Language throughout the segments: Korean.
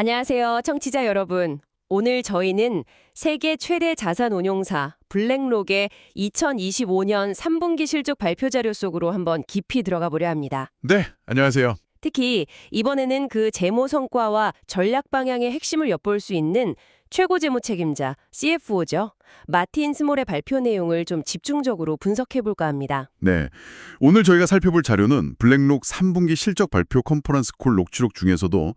안녕하세요, 청취자 여러분. 오늘 저희는 세계 최대 자산 운용사 블랙록의 2025년 3분기 실적 발표 자료 속으로 한번 깊이 들어가 보려 합니다. 네, 안녕하세요. 특히 이번에는 그 재무 성과와 전략 방향의 핵심을 엿볼 수 있는 최고 재무 책임자 CFO죠. 마틴 스몰의 발표 내용을 좀 집중적으로 분석해 볼까 합니다. 네, 오늘 저희가 살펴볼 자료는 블랙록 3분기 실적 발표 컨퍼런스 콜 녹취록 중에서도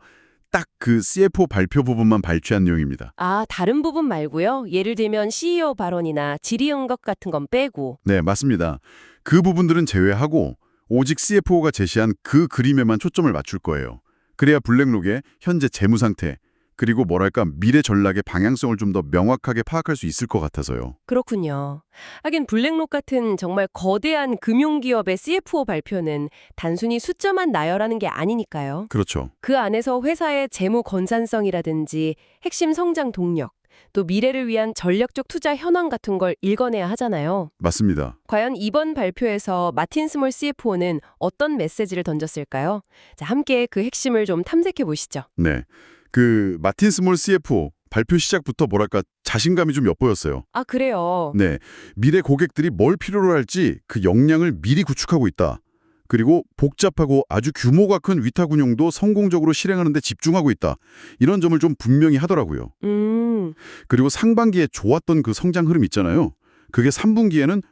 딱 그 CFO 발표 부분만 발췌한 내용입니다. 아, 다른 부분 말고요? 예를 들면 CEO 발언이나 질의응답 같은 건 빼고. 네, 맞습니다. 그 부분들은 제외하고 오직 CFO가 제시한 그 그림에만 초점을 맞출 거예요. 그래야 블랙록의 현재 재무 상태, 그리고 뭐랄까 미래 전략의 방향성을 좀 더 명확하게 파악할 수 있을 것 같아서요. 그렇군요. 하긴 블랙록 같은 정말 거대한 금융기업의 CFO 발표는 단순히 숫자만 나열하는 게 아니니까요. 그렇죠. 그 안에서 회사의 재무 건산성이라든지 핵심 성장 동력, 또 미래를 위한 전략적 투자 현황 같은 걸 읽어내야 하잖아요. 맞습니다. 과연 이번 발표에서 마틴 스몰 CFO는 어떤 메시지를 던졌을까요? 자, 함께 그 핵심을 좀 탐색해 보시죠. 네, 그 마틴 스몰 CFO 발표 시작부터 뭐랄까 자신감이 좀 엿보였어요. 아, 그래요. 네, 미래 고객들이 뭘 필요로 할지 그 역량을 미리 구축하고 있다. 그리고 복잡하고 아주 규모가 큰 위탁 운용도 성공적으로 실행하는 데 집중하고 있다. 이런 점을 좀 분명히 하더라고요. 그리고 상반기에 좋았던 그 성장 흐름 있잖아요. 그게 3분기에는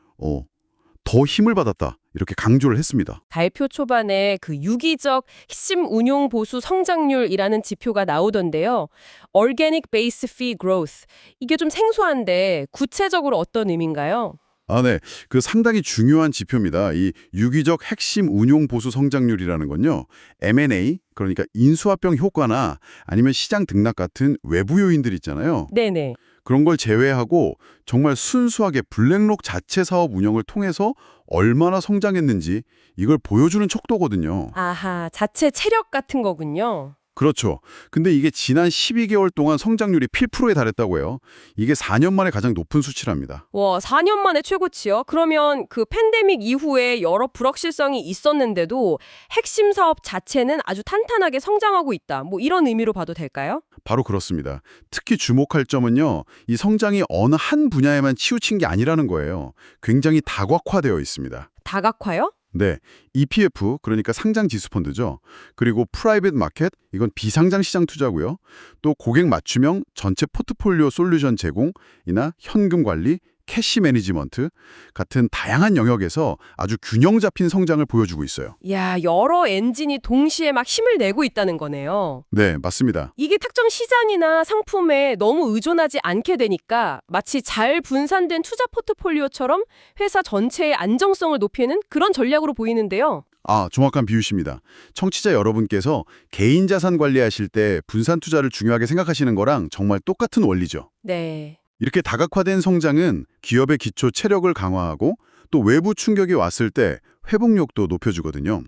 더 힘을 받았다. 이렇게 강조를 했습니다. 발표 초반에 그 유기적 핵심 운용 보수 성장률이라는 지표가 나오던데요. Organic Base Fee Growth. 이게 좀 생소한데 구체적으로 어떤 의미인가요? 아, 네. 그 상당히 중요한 지표입니다. 이 유기적 핵심 운용 보수 성장률이라는 건요. M&A, 그러니까 인수합병 효과나 아니면 시장 등락 같은 외부 요인들 있잖아요. 네네. 그런 걸 제외하고 정말 순수하게 블랙록 자체 사업 운영을 통해서 얼마나 성장했는지 이걸 보여주는 척도거든요. 아하, 자체 체력 같은 거군요. 그렇죠. 근데 이게 지난 12개월 동안 성장률이 필프로에 달했다고 해요. 이게 4년 만에 가장 높은 수치랍니다. 와, 4년 만에 최고치요? 그러면 그 팬데믹 이후에 여러 불확실성이 있었는데도 핵심 사업 자체는 아주 탄탄하게 성장하고 있다. 뭐 이런 의미로 봐도 될까요? 바로 그렇습니다. 특히 주목할 점은요. 이 성장이 어느 한 분야에만 치우친 게 아니라는 거예요. 굉장히 다각화되어 있습니다. 다각화요? 네, EPF, 그러니까 상장 지수 펀드죠. 그리고 프라이빗 마켓, 이건 비상장 시장 투자고요. 또 고객 맞춤형 전체 포트폴리오 솔루션 제공이나 현금 관리, 캐시 매니지먼트 같은 다양한 영역에서 아주 균형 잡힌 성장을 보여주고 있어요. 야, 여러 엔진이 동시에 막 힘을 내고 있다는 거네요. 네, 맞습니다. 이게 특정 시장이나 상품에 너무 의존하지 않게 되니까 마치 잘 분산된 투자 포트폴리오처럼 회사 전체의 안정성을 높이는 그런 전략으로 보이는데요. 아, 정확한 비유십니다. 청취자 여러분께서 개인 자산 관리하실 때 분산 투자를 중요하게 생각하시는 거랑 정말 똑같은 원리죠. 네. 이렇게 다각화된 성장은 기업의 기초 체력을 강화하고 또 외부 충격이 왔을 때 회복력도 높여주거든요.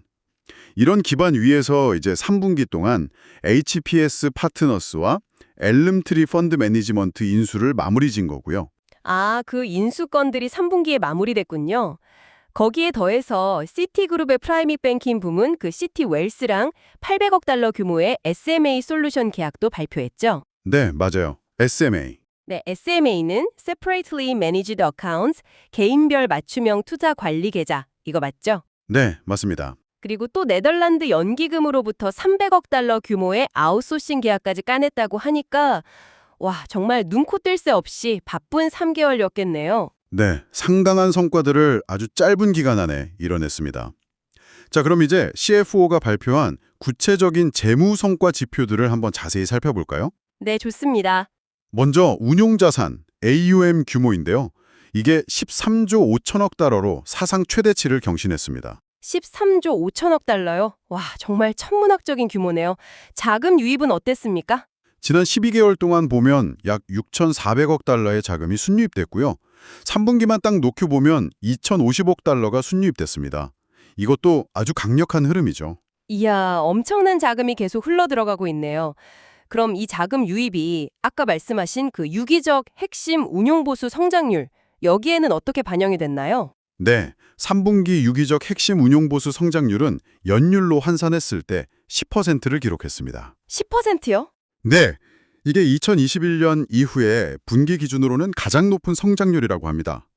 이런 기반 위에서 이제 3분기 동안 HPS 파트너스와 엘름트리 펀드 매니지먼트 인수를 마무리 진 거고요. 아, 그 인수건들이 3분기에 마무리됐군요. 거기에 더해서 시티그룹의 프라이빗 뱅킹 부문 그 시티웰스랑 800억 달러 규모의 SMA 솔루션 계약도 발표했죠. 네, 맞아요. SMA. 네, SMA는 Separately Managed Accounts, 개인별 맞춤형 투자 관리 계좌. 이거 맞죠? 네, 맞습니다. 그리고 또 네덜란드 연기금으로부터 300억 달러 규모의 아웃소싱 계약까지 까냈다고 하니까 와, 정말 눈코 뜰 새 없이 바쁜 3개월이었겠네요. 네, 상당한 성과들을 아주 짧은 기간 안에 이뤄냈습니다. 자, 그럼 이제 CFO가 발표한 구체적인 재무 성과 지표들을 한번 자세히 살펴볼까요? 네, 좋습니다. 먼저 운용자산 AUM 규모인데요. 이게 13조 5천억 달러로 사상 최대치를 경신했습니다. 13조 5천억 달러요? 와, 정말 천문학적인 규모네요. 자금 유입은 어땠습니까? 지난 12개월 동안 보면 약 6,400억 달러의 자금이 순유입됐고요. 3분기만 딱 놓고 보면 2,050억 달러가 순유입됐습니다. 이것도 아주 강력한 흐름이죠. 이야, 엄청난 자금이 계속 흘러들어가고 있네요. 그럼 이 자금 유입이 아까 말씀하신 그 유기적 핵심 운용보수 성장률, 여기에는 어떻게 반영이 됐나요? 네, 3분기 유기적 핵심 운용보수 성장률은 연율로 환산했을 때 10%를 기록했습니다. 10%요? 네, 이게 2021년 이후에 분기 기준으로는 가장 높은 성장률이라고 합니다.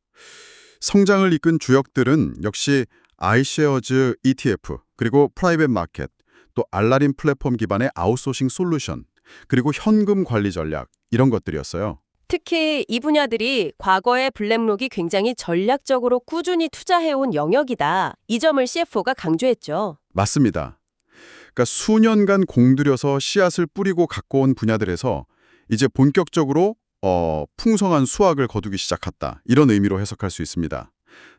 성장을 이끈 주역들은 역시 아이쉐어즈 ETF, 그리고 프라이빗 마켓, 또 알라딘 플랫폼 기반의 아웃소싱 솔루션, 그리고 현금 관리 전략 이런 것들이었어요. 특히 이 분야들이 과거에 블랙록이 굉장히 전략적으로 꾸준히 투자해온 영역이다. 이 점을 CFO가 강조했죠. 맞습니다. 그러니까 수년간 공들여서 씨앗을 뿌리고 가꿔온 분야들에서 이제 본격적으로 풍성한 수확을 거두기 시작했다. 이런 의미로 해석할 수 있습니다.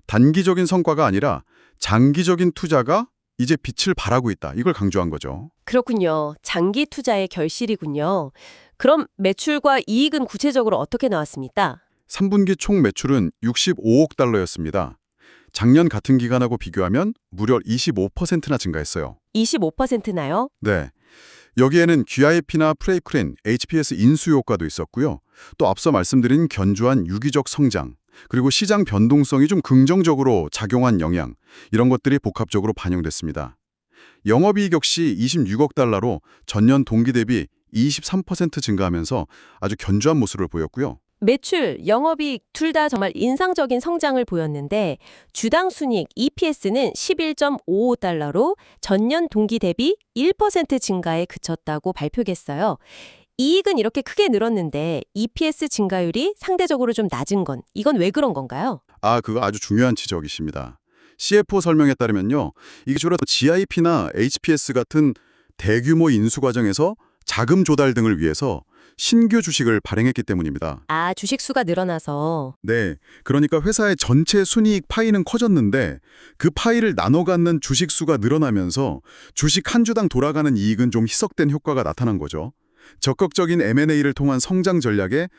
단기적인 성과가 아니라 장기적인 투자가 이제 빛을 발하고 있다. 이걸 강조한 거죠. 그렇군요. 장기 투자의 결실이군요. 그럼 매출과 이익은 구체적으로 어떻게 나왔습니까? 3분기 총 매출은 65억 달러였습니다. 작년 같은 기간하고 비교하면 무려 25%나 증가했어요. 25%나요? 네. 여기에는 GIP나 프레이크린, HPS 인수 효과도 있었고요. 또 앞서 말씀드린 견조한 유기적 성장, 그리고 시장 변동성이 좀 긍정적으로 작용한 영향, 이런 것들이 복합적으로 반영됐습니다. 영업이익 역시 26억 달러로 전년 동기 대비 23% 증가하면서 아주 견조한 모습을 보였고요. 매출, 영업이익 둘 다 정말 인상적인 성장을 보였는데 주당 순이익 EPS는 11.55달러로 전년 동기 대비 1% 증가에 그쳤다고 발표했어요. 이익은 이렇게 크게 늘었는데 EPS 증가율이 상대적으로 좀 낮은 건 이건 왜 그런 건가요? 그거 아주 중요한 지적이십니다. CFO 설명에 따르면요. 이게 주로 GIP나 HPS 같은 대규모 인수 과정에서 자금 조달 등을 위해서 신규 주식을 발행했기 때문입니다. 아, 주식 수가 늘어나서. 네, 그러니까 회사의 전체 순이익 파이는 커졌는데 그 파이를 나눠 갖는 주식 수가 늘어나면서 주식 한 주당 돌아가는 이익은 좀 희석된 효과가 나타난 거죠. 적극적인 M&A를 통한 성장 전략의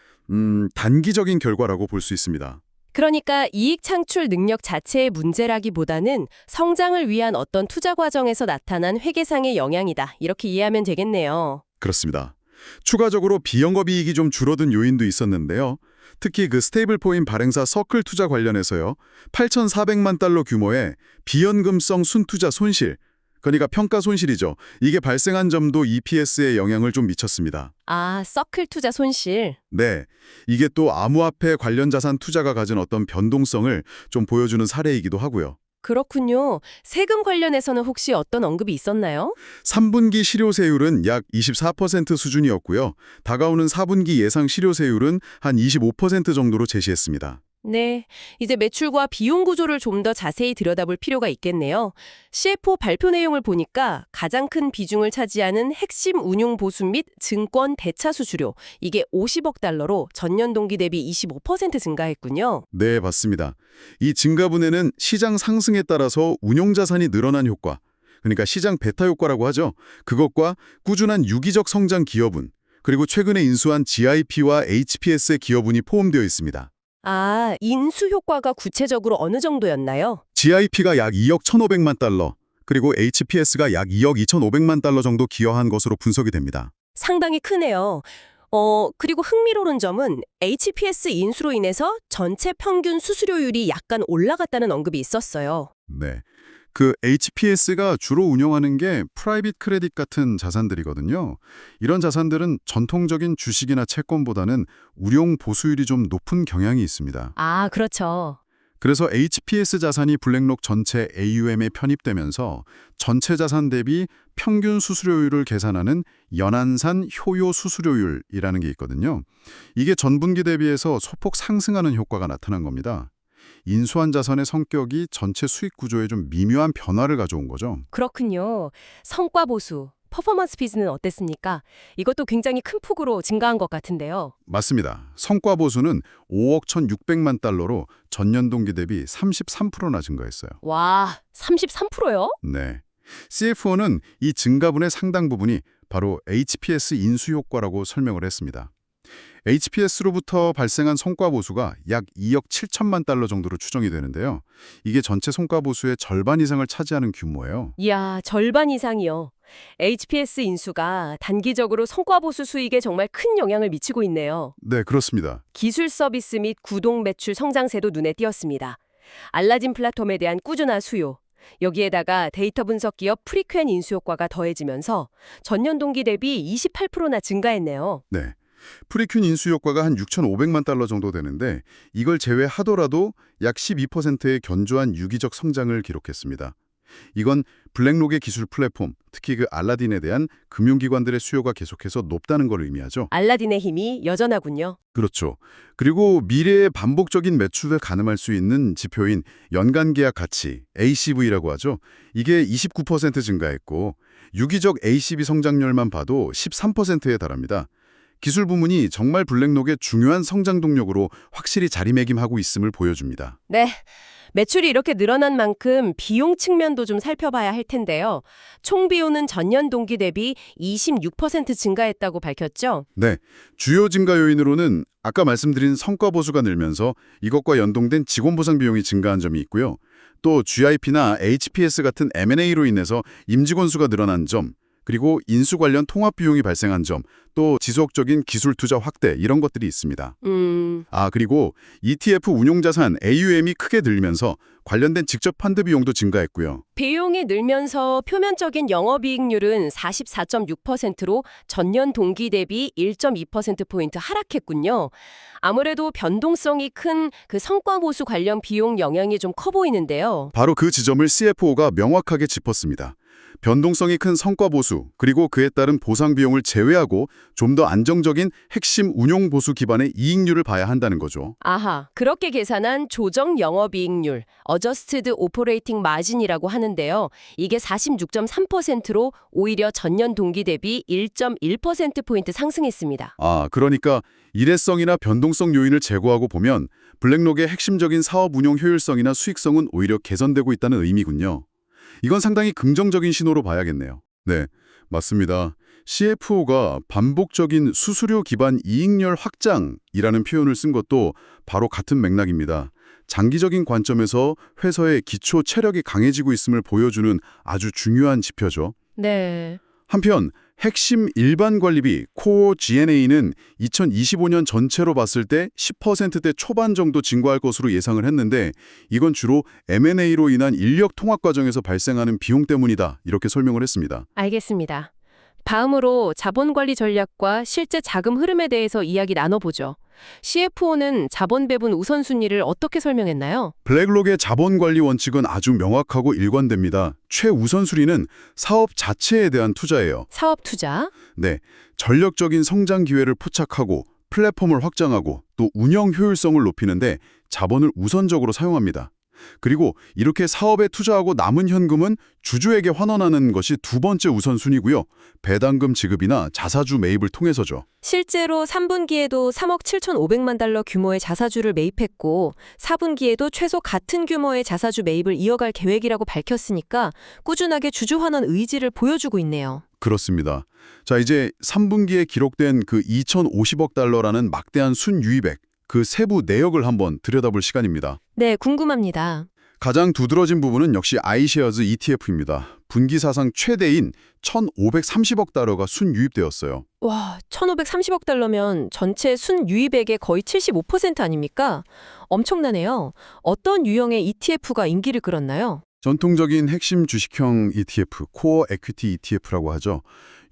단기적인 결과라고 볼 수 있습니다. 그러니까 이익 창출 능력 자체의 문제라기보다는 성장을 위한 어떤 투자 과정에서 나타난 회계상의 영향이다. 이렇게 이해하면 되겠네요. 그렇습니다. 추가적으로 비영업이익이 좀 줄어든 요인도 있었는데요. 특히 그 스테이블코인 발행사 서클 투자 관련해서요. 8,400만 달러 규모의 비연금성 순투자 손실, 그러니까 평가 손실이죠. 이게 발생한 점도 EPS에 영향을 좀 미쳤습니다. 아, 서클 투자 손실. 네, 이게 또 암호화폐 관련 자산 투자가 가진 어떤 변동성을 좀 보여주는 사례이기도 하고요. 그렇군요. 세금 관련해서는 혹시 어떤 언급이 있었나요? 3분기 실효세율은 약 24% 수준이었고요. 다가오는 4분기 예상 실효세율은 한 25% 정도로 제시했습니다. 네, 이제 매출과 비용 구조를 좀 더 자세히 들여다볼 필요가 있겠네요. CFO 발표 내용을 보니까 가장 큰 비중을 차지하는 핵심 운용 보수 및 증권 대차 수수료, 이게 50억 달러로 전년 동기 대비 25% 증가했군요. 네, 맞습니다. 이 증가분에는 시장 상승에 따라서 운용자산이 늘어난 효과, 그러니까 시장 베타 효과라고 하죠. 그것과 꾸준한 유기적 성장 기여분, 그리고 최근에 인수한 GIP와 HPS의 기여분이 포함되어 있습니다. 아, 인수 효과가 구체적으로 어느 정도였나요? GIP가 약 2억 1,500만 달러, 그리고 HPS가 약 2억 2,500만 달러 정도 기여한 것으로 분석이 됩니다. 상당히 크네요. 그리고 흥미로운 점은 HPS 인수로 인해서 전체 평균 수수료율이 약간 올라갔다는 언급이 있었어요. 네. 그 HPS가 주로 운영하는 게 프라이빗 크레딧 같은 자산들이거든요. 이런 자산들은 전통적인 주식이나 채권보다는 운용 보수율이 좀 높은 경향이 있습니다. 아, 그렇죠. 그래서 HPS 자산이 블랙록 전체 AUM에 편입되면서 전체 자산 대비 평균 수수료율을 계산하는 연한산 효요 수수료율이라는 게 있거든요. 이게 전분기 대비해서 소폭 상승하는 효과가 나타난 겁니다. 인수한 자산의 성격이 전체 수익 구조에 좀 미묘한 변화를 가져온 거죠. 그렇군요. 성과 보수, 퍼포먼스 피즈는 어땠습니까? 이것도 굉장히 큰 폭으로 증가한 것 같은데요. 맞습니다. 성과 보수는 5억 1,600만 달러로 전년 동기 대비 33%나 증가했어요. 와, 33%요? 네. CFO는 이 증가분의 상당 부분이 바로 HPS 인수 효과라고 설명을 했습니다. HPS로부터 발생한 성과 보수가 약 2억 7천만 달러 정도로 추정이 되는데요. 이게 전체 성과 보수의 절반 이상을 차지하는 규모예요. 이야, 절반 이상이요. HPS 인수가 단기적으로 성과 보수 수익에 정말 큰 영향을 미치고 있네요. 네, 그렇습니다. 기술 서비스 및 구독 매출 성장세도 눈에 띄었습니다. 알라딘 플랫폼에 대한 꾸준한 수요, 여기에다가 데이터 분석 기업 프리퀨 인수 효과가 더해지면서 전년 동기 대비 28%나 증가했네요. 네. 프리퀨 인수 효과가 한 6,500만 달러 정도 되는데 이걸 제외하더라도 약 12%의 견조한 유기적 성장을 기록했습니다. 이건 블랙록의 기술 플랫폼, 특히 그 알라딘에 대한 금융기관들의 수요가 계속해서 높다는 걸 의미하죠. 알라딘의 힘이 여전하군요. 그렇죠. 그리고 미래의 반복적인 매출을 가늠할 수 있는 지표인 연간 계약 가치, ACV라고 하죠. 이게 29% 증가했고 유기적 ACV 성장률만 봐도 13%에 달합니다. 기술 부문이 정말 블랙록의 중요한 성장 동력으로 확실히 자리매김하고 있음을 보여줍니다. 네. 매출이 이렇게 늘어난 만큼 비용 측면도 좀 살펴봐야 할 텐데요. 총 비용은 전년 동기 대비 26% 증가했다고 밝혔죠. 네, 주요 증가 요인으로는 아까 말씀드린 성과 보수가 늘면서 이것과 연동된 직원 보상 비용이 증가한 점이 있고요. 또 GIP나 HPS 같은 M&A로 인해서 임직원 수가 늘어난 점, 그리고 인수 관련 통합 비용이 발생한 점, 또 지속적인 기술 투자 확대 이런 것들이 있습니다. 그리고 ETF 운용자산 AUM이 크게 늘면서 관련된 직접 펀드 비용도 증가했고요. 비용이 늘면서 표면적인 영업이익률은 44.6%로 전년 동기 대비 1.2%포인트 하락했군요. 아무래도 변동성이 큰 그 성과 보수 관련 비용 영향이 좀 커 보이는데요. 바로 그 지점을 CFO가 명확하게 짚었습니다. 변동성이 큰 성과 보수, 그리고 그에 따른 보상 비용을 제외하고 좀 더 안정적인 핵심 운용 보수 기반의 이익률을 봐야 한다는 거죠. 아하, 그렇게 계산한 조정 영업이익률, Adjusted Operating Margin이라고 하는데요. 이게 46.3%로 오히려 전년 동기 대비 1.1%포인트 상승했습니다. 그러니까 일회성이나 변동성 요인을 제거하고 보면 블랙록의 핵심적인 사업 운용 효율성이나 수익성은 오히려 개선되고 있다는 의미군요. 이건 상당히 긍정적인 신호로 봐야겠네요. 네, 맞습니다. CFO가 반복적인 수수료 기반 이익률 확장이라는 표현을 쓴 것도 바로 같은 맥락입니다. 장기적인 관점에서 회사의 기초 체력이 강해지고 있음을 보여주는 아주 중요한 지표죠. 네. 한편 핵심 일반 관리비 코어 G&A는 2025년 전체로 봤을 때 10%대 초반 정도 증가할 것으로 예상을 했는데 이건 주로 M&A로 인한 인력 통합 과정에서 발생하는 비용 때문이다 이렇게 설명을 했습니다. 알겠습니다. 다음으로 자본관리 전략과 실제 자금 흐름에 대해서 이야기 나눠보죠. CFO는 자본 배분 우선순위를 어떻게 설명했나요? 블랙록의 자본관리 원칙은 아주 명확하고 일관됩니다. 최우선순위는 사업 자체에 대한 투자예요. 사업 투자? 네, 전력적인 성장 기회를 포착하고 플랫폼을 확장하고 또 운영 효율성을 높이는데 자본을 우선적으로 사용합니다. 그리고 이렇게 사업에 투자하고 남은 현금은 주주에게 환원하는 것이 두 번째 우선순위고요. 배당금 지급이나 자사주 매입을 통해서죠. 실제로 3분기에도 3억 7,500만 달러 규모의 자사주를 매입했고 4분기에도 최소 같은 규모의 자사주 매입을 이어갈 계획이라고 밝혔으니까 꾸준하게 주주 환원 의지를 보여주고 있네요. 그렇습니다. 자, 이제 3분기에 기록된 그 2,050억 달러라는 막대한 순유입액, 그 세부 내역을 한번 들여다볼 시간입니다. 네, 궁금합니다. 가장 두드러진 부분은 역시 iShares ETF입니다. 분기 사상 최대인 1,530억 달러가 순유입되었어요. 와, 1,530억 달러면 전체 순유입액의 거의 75% 아닙니까? 엄청나네요. 어떤 유형의 ETF가 인기를 끌었나요? 전통적인 핵심 주식형 ETF, 코어 에퀴티 ETF라고 하죠.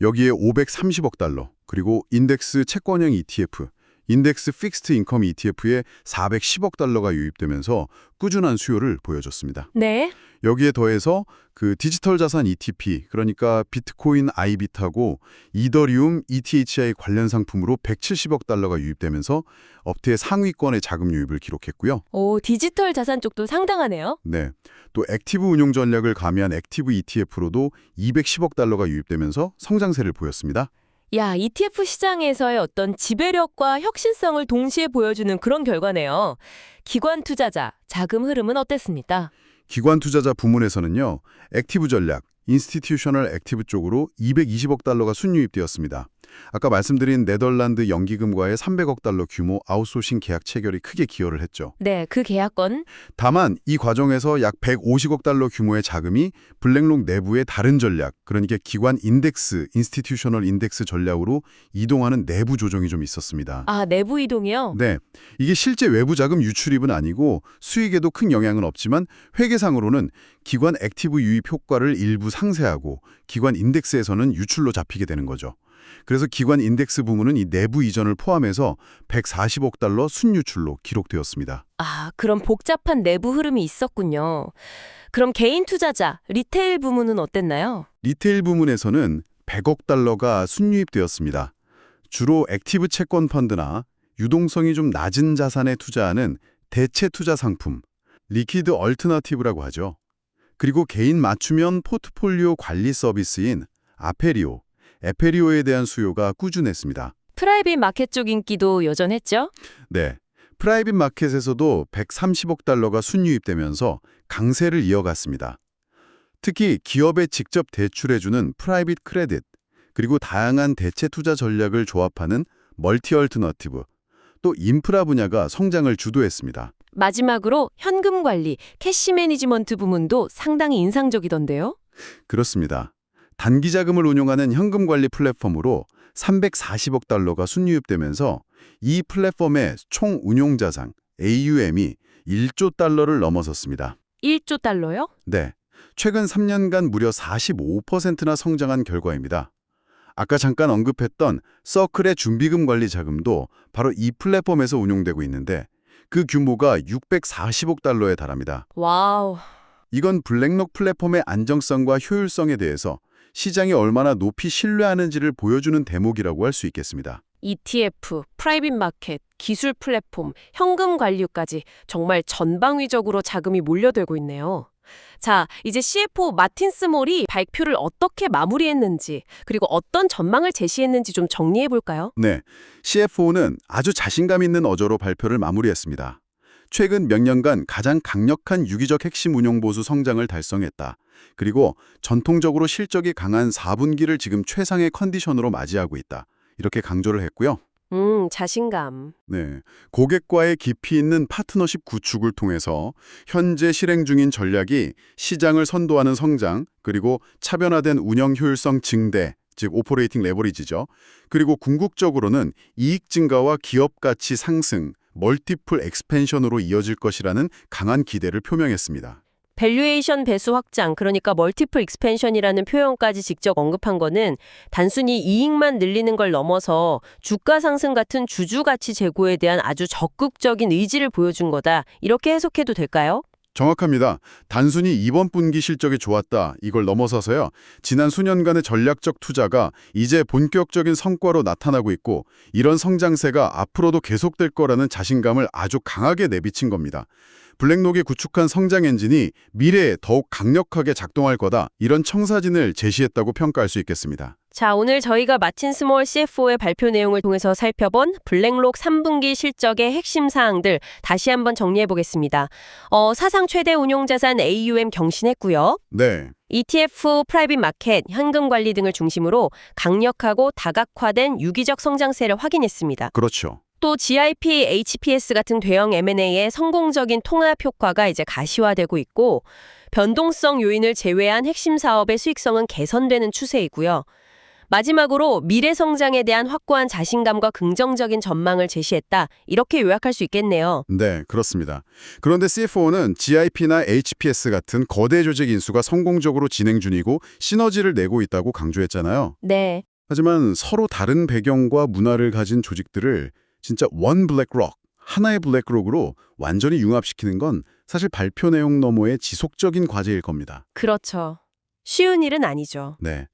여기에 530억 달러, 그리고 인덱스 채권형 ETF, 인덱스 픽스트 인컴 ETF에 410억 달러가 유입되면서 꾸준한 수요를 보여줬습니다. 네. 여기에 더해서 그 디지털 자산 ETP, 그러니까 비트코인 아이비트하고 이더리움 ETHI 관련 상품으로 170억 달러가 유입되면서 업태 상위권의 자금 유입을 기록했고요. 오, 디지털 자산 쪽도 상당하네요. 네, 또 액티브 운용 전략을 가미한 액티브 ETF로도 210억 달러가 유입되면서 성장세를 보였습니다. 야, ETF 시장에서의 어떤 지배력과 혁신성을 동시에 보여주는 그런 결과네요. 기관 투자자, 자금 흐름은 어땠습니까? 기관 투자자 부문에서는요, 액티브 전략, 인스티튜셔널 액티브 쪽으로 220억 달러가 순유입되었습니다. 아까 말씀드린 네덜란드 연기금과의 300억 달러 규모 아웃소싱 계약 체결이 크게 기여를 했죠. 네, 그 계약건 다만 이 과정에서 약 150억 달러 규모의 자금이 블랙록 내부의 다른 전략, 그러니까 기관 인덱스, 인스티튜셔널 인덱스 전략으로 이동하는 내부 조정이 좀 있었습니다. 아, 내부 이동이요? 네, 이게 실제 외부 자금 유출입은 아니고 수익에도 큰 영향은 없지만 회계상으로는 기관 액티브 유입 효과를 일부 상쇄하고 기관 인덱스에서는 유출로 잡히게 되는 거죠. 그래서 기관 인덱스 부문은 이 내부 이전을 포함해서 140억 달러 순유출로 기록되었습니다. 아, 그럼 복잡한 내부 흐름이 있었군요. 그럼 개인 투자자, 리테일 부문은 어땠나요? 리테일 부문에서는 100억 달러가 순유입되었습니다. 주로 액티브 채권 펀드나 유동성이 좀 낮은 자산에 투자하는 대체 투자 상품, 리퀴드 얼터너티브라고 하죠. 그리고 개인 맞춤형 포트폴리오 관리 서비스인 아페리오, 에페리오에 대한 수요가 꾸준했습니다. 프라이빗 마켓 쪽 인기도 여전했죠? 네, 프라이빗 마켓에서도 130억 달러가 순유입되면서 강세를 이어갔습니다. 특히 기업에 직접 대출해주는 프라이빗 크레딧, 그리고 다양한 대체 투자 전략을 조합하는 멀티 얼터너티브, 또 인프라 분야가 성장을 주도했습니다. 마지막으로 현금 관리, 캐시 매니지먼트 부문도 상당히 인상적이던데요? 그렇습니다. 단기 자금을 운용하는 현금 관리 플랫폼으로 340억 달러가 순유입되면서 이 플랫폼의 총 운용 자산 AUM이 1조 달러를 넘어섰습니다. 1조 달러요? 네, 최근 3년간 무려 45%나 성장한 결과입니다. 아까 잠깐 언급했던 서클의 준비금 관리 자금도 바로 이 플랫폼에서 운용되고 있는데 그 규모가 640억 달러에 달합니다. 와우. 이건 블랙록 플랫폼의 안정성과 효율성에 대해서 시장이 얼마나 높이 신뢰하는지를 보여주는 대목이라고 할 수 있겠습니다. ETF, 프라이빗 마켓, 기술 플랫폼, 현금 관리까지 정말 전방위적으로 자금이 몰려들고 있네요. 자, 이제 CFO 마틴 스몰이 발표를 어떻게 마무리했는지, 그리고 어떤 전망을 제시했는지 좀 정리해 볼까요? 네, CFO는 아주 자신감 있는 어조로 발표를 마무리했습니다. 최근 몇 년간 가장 강력한 유기적 핵심 운용 보수 성장을 달성했다. 그리고 전통적으로 실적이 강한 4분기를 지금 최상의 컨디션으로 맞이하고 있다. 이렇게 강조를 했고요. 자신감. 네, 고객과의 깊이 있는 파트너십 구축을 통해서 현재 실행 중인 전략이 시장을 선도하는 성장, 그리고 차변화된 운영 효율성 증대, 즉 오퍼레이팅 레버리지죠. 그리고 궁극적으로는 이익 증가와 기업 가치 상승, 멀티플 엑스펜션으로 이어질 것이라는 강한 기대를 표명했습니다. 밸류에이션 배수 확장, 그러니까 멀티플 익스펜션이라는 표현까지 직접 언급한 거는 단순히 이익만 늘리는 걸 넘어서 주가 상승 같은 주주 가치 제고에 대한 아주 적극적인 의지를 보여준 거다. 이렇게 해석해도 될까요? 정확합니다. 단순히 이번 분기 실적이 좋았다 이걸 넘어서서요. 지난 수년간의 전략적 투자가 이제 본격적인 성과로 나타나고 있고 이런 성장세가 앞으로도 계속될 거라는 자신감을 아주 강하게 내비친 겁니다. 블랙록이 구축한 성장 엔진이 미래에 더욱 강력하게 작동할 거다 이런 청사진을 제시했다고 평가할 수 있겠습니다. 자, 오늘 저희가 마틴 스몰 CFO의 발표 내용을 통해서 살펴본 블랙록 3분기 실적의 핵심 사항들 다시 한번 정리해 보겠습니다. 사상 최대 운용자산 AUM 경신했고요. 네. ETF, 프라이빗 마켓, 현금 관리 등을 중심으로 강력하고 다각화된 유기적 성장세를 확인했습니다. 그렇죠. 또 GIP, HPS 같은 대형 M&A의 성공적인 통합 효과가 이제 가시화되고 있고 변동성 요인을 제외한 핵심 사업의 수익성은 개선되는 추세이고요. 마지막으로 미래 성장에 대한 확고한 자신감과 긍정적인 전망을 제시했다. 이렇게 요약할 수 있겠네요. 네, 그렇습니다. 그런데 CFO는 GIP나 HPS 같은 거대 조직 인수가 성공적으로 진행 중이고 시너지를 내고 있다고 강조했잖아요. 네. 하지만 서로 다른 배경과 문화를 가진 조직들을 진짜 원 블랙록, 하나의 블랙록으로 완전히 융합시키는 건 사실 발표 내용 너머의 지속적인 과제일 겁니다. 그렇죠. 쉬운 일은 아니죠. 네.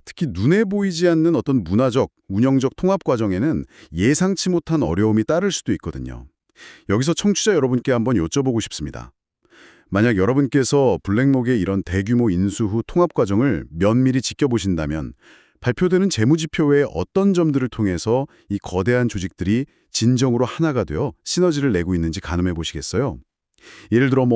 특히 눈에 보이지 않는 어떤 문화적, 운영적 통합 과정에는 예상치 못한 어려움이 따를 수도 있거든요. 여기서 청취자 여러분께 한번 여쭤보고 싶습니다. 만약 여러분께서 블랙록의 이런 대규모 인수 후 통합 과정을 면밀히 지켜보신다면 발표되는 재무지표 외에 어떤 점들을 통해서 이 거대한 조직들이 진정으로 하나가 되어 시너지를 내고 있는지 가늠해 보시겠어요? 예를 들어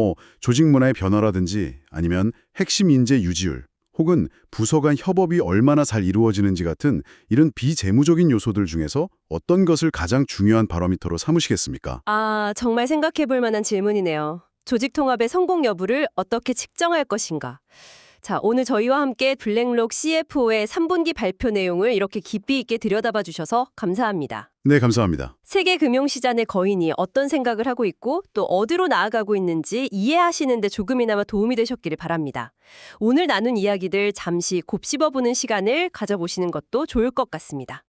조직 문화의 변화라든지 아니면 핵심 인재 유지율 혹은 부서 간 협업이 얼마나 잘 이루어지는지 같은 이런 비재무적인 요소들 중에서 어떤 것을 가장 중요한 바로미터로 삼으시겠습니까? 아, 정말 생각해 볼 만한 질문이네요. 조직 통합의 성공 여부를 어떻게 측정할 것인가? 자, 오늘 저희와 함께 블랙록 CFO의 3분기 발표 내용을 이렇게 깊이 있게 들여다봐 주셔서 감사합니다. 네, 감사합니다. 세계 금융시장의 거인이 어떤 생각을 하고 있고 또 어디로 나아가고 있는지 이해하시는 데 조금이나마 도움이 되셨기를 바랍니다. 오늘 나눈 이야기들 잠시 곱씹어보는 시간을 가져보시는 것도 좋을 것 같습니다.